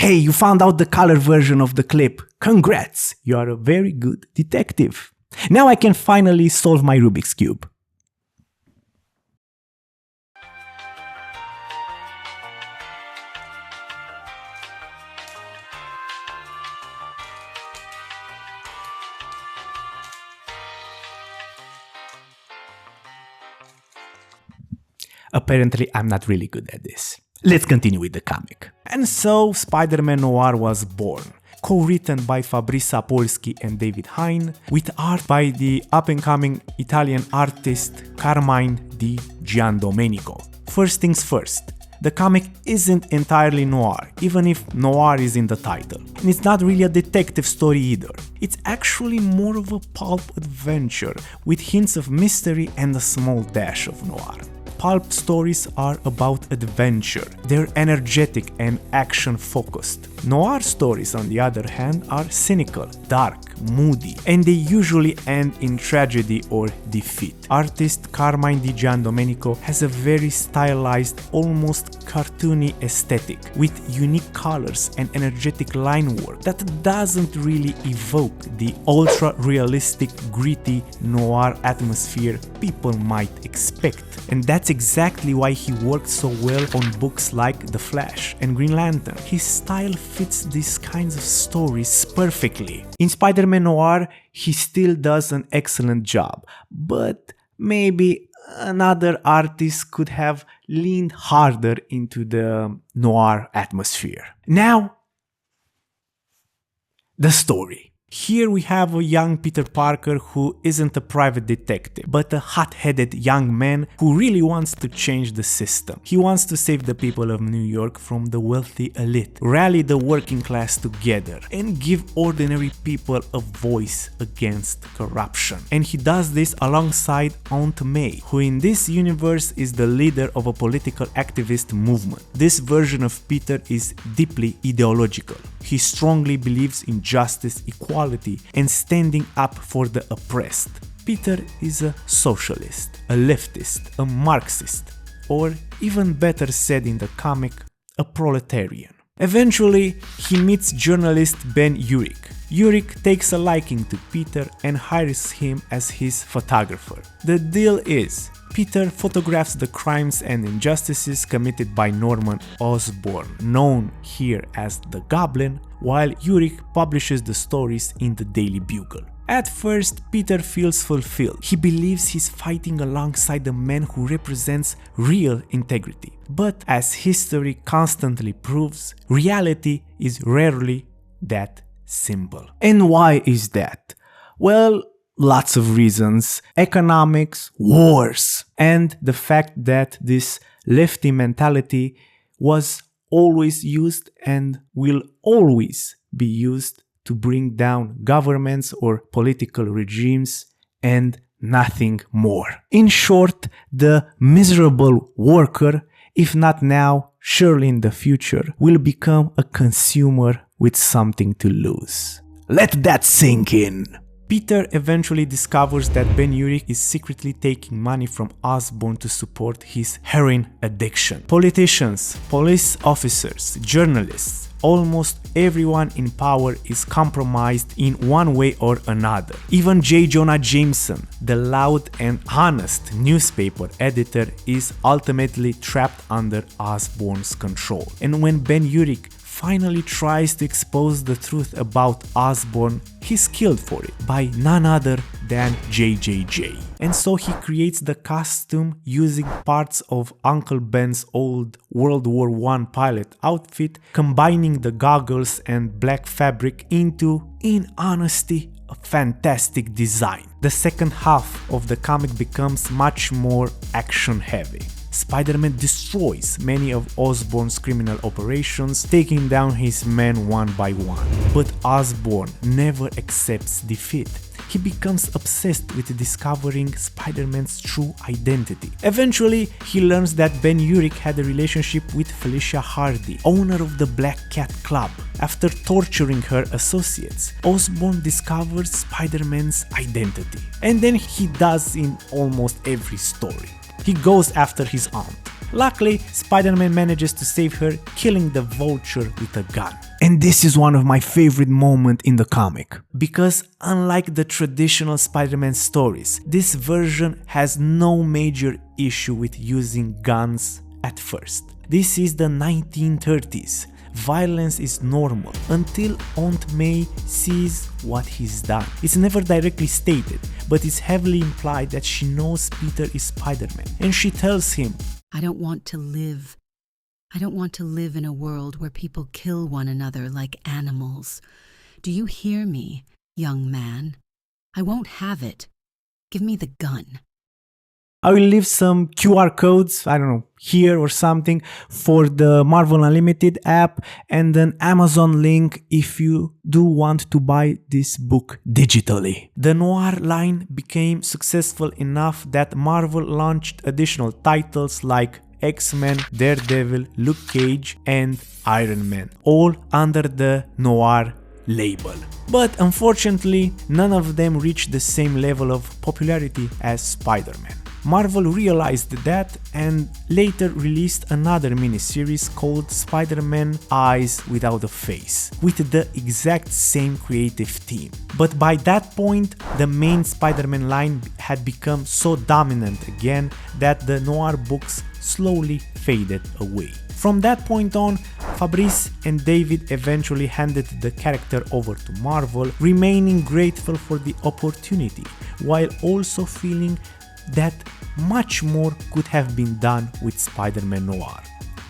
Hey, you found out the color version of the clip. Congrats, you are a very good detective. Now I can finally solve my Rubik's Cube. Apparently, I'm not really good at this. Let's continue with the comic. And so, Spider-Man Noir was born, co-written by Fabrice Sapolsky and David Hein, with art by the up-and-coming Italian artist Carmine Di Giandomenico. First things first, the comic isn't entirely noir, even if noir is in the title. And it's not really a detective story either. It's actually more of a pulp adventure, with hints of mystery and a small dash of noir. Pulp stories are about adventure. They're energetic and action-focused. Noir stories, on the other hand, are cynical, dark, moody, and they usually end in tragedy or defeat. Artist Carmine Di Giandomenico has a very stylized, almost cartoony aesthetic, with unique colors and energetic line work that doesn't really evoke the ultra-realistic, gritty noir atmosphere people might expect. And that's exactly why he worked so well on books like The Flash and Green Lantern. His style fits these kinds of stories perfectly. In Spider-Man Noir, he still does an excellent job, but maybe another artist could have leaned harder into the noir atmosphere. Now, the story. Here we have a young Peter Parker who isn't a private detective, but a hot-headed young man who really wants to change the system. He wants to save the people of New York from the wealthy elite, rally the working class together, and give ordinary people a voice against corruption. And he does this alongside Aunt May, who in this universe is the leader of a political activist movement. This version of Peter is deeply ideological. He strongly believes in justice, equality, and standing up for the oppressed. Peter is a socialist, a leftist, a Marxist, or even better said in the comic, a proletarian. Eventually, he meets journalist Ben Urich. Urich takes a liking to Peter and hires him as his photographer. The deal is, Peter photographs the crimes and injustices committed by Norman Osborn, known here as the Goblin, while Urich publishes the stories in the Daily Bugle. At first, Peter feels fulfilled. He believes he's fighting alongside a man who represents real integrity. But as history constantly proves, reality is rarely that simple. And why is that? Well, lots of reasons. Economics, wars, and the fact that this lefty mentality was always used and will always be used to bring down governments or political regimes and nothing more. In short, the miserable worker, if not now, surely in the future, will become a consumer with something to lose. Let that sink in. Peter eventually discovers that Ben Urich is secretly taking money from Osborn to support his heroin addiction. Politicians, police officers, journalists, almost everyone in power is compromised in one way or another. Even J. Jonah Jameson, the loud and honest newspaper editor, is ultimately trapped under Osborn's control. And when Ben Urich finally tries to expose the truth about Osborn, he's killed for it by none other than JJJ. And so he creates the costume using parts of Uncle Ben's old World War I pilot outfit, combining the goggles and black fabric into, in honesty, a fantastic design. The second half of the comic becomes much more action-heavy. Spider-Man destroys many of Osborn's criminal operations, taking down his men one by one. But Osborn never accepts defeat. He becomes obsessed with discovering Spider-Man's true identity. Eventually, he learns that Ben Urich had a relationship with Felicia Hardy, owner of the Black Cat Club. After torturing her associates, Osborn discovers Spider-Man's identity. And then he does in almost every story. He goes after his aunt. Luckily, Spider-Man manages to save her, killing the Vulture with a gun. And this is one of my favorite moments in the comic. Because unlike the traditional Spider-Man stories, this version has no major issue with using guns at first. This is the 1930s. Violence is normal until Aunt May sees what he's done. It's never directly stated, but it's heavily implied that she knows Peter is Spider-Man, and she tells him, I don't want to live. I don't want to live in a world where people kill one another like animals. Do you hear me, young man? I won't have it. Give me the gun. I will leave some QR codes, I don't know, here or something, for the Marvel Unlimited app and an Amazon link if you do want to buy this book digitally. The Noir line became successful enough that Marvel launched additional titles like X-Men, Daredevil, Luke Cage and Iron Man, all under the Noir label. But unfortunately, none of them reached the same level of popularity as Spider-Man. Marvel realized that and later released another miniseries called Spider-Man Eyes Without a Face, with the exact same creative team. But by that point, the main Spider-Man line had become so dominant again that the Noir books slowly faded away. From that point on, Fabrice and David eventually handed the character over to Marvel, remaining grateful for the opportunity, while also feeling that much more could have been done with Spider-Man Noir.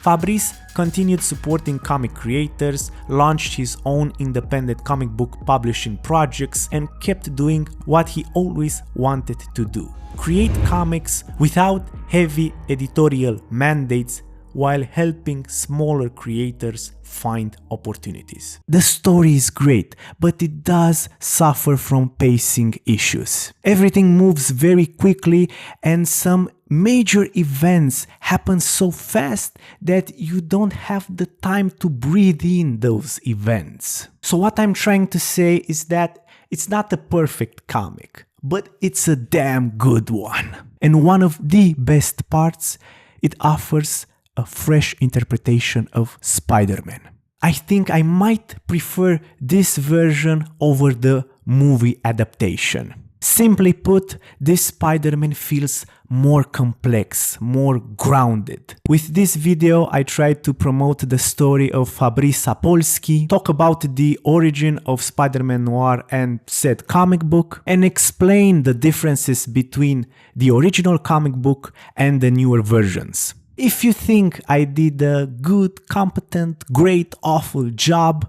Fabrice continued supporting comic creators, launched his own independent comic book publishing projects, and kept doing what he always wanted to do: create comics without heavy editorial mandates while helping smaller creators find opportunities. The story is great, but it does suffer from pacing issues. Everything moves very quickly and some major events happen so fast that you don't have the time to breathe in those events. So what I'm trying to say is that it's not a perfect comic, but it's a damn good one. And one of the best parts, it offers a fresh interpretation of Spider-Man. I think I might prefer this version over the movie adaptation. Simply put, this Spider-Man feels more complex, more grounded. With this video, I tried to promote the story of Fabrice Sapolsky, talk about the origin of Spider-Man Noir and said comic book, and explain the differences between the original comic book and the newer versions. If you think I did a good, competent, great, awful job,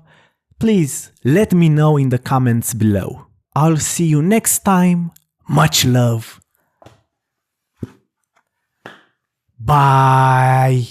please let me know in the comments below. I'll see you next time. Much love. Bye.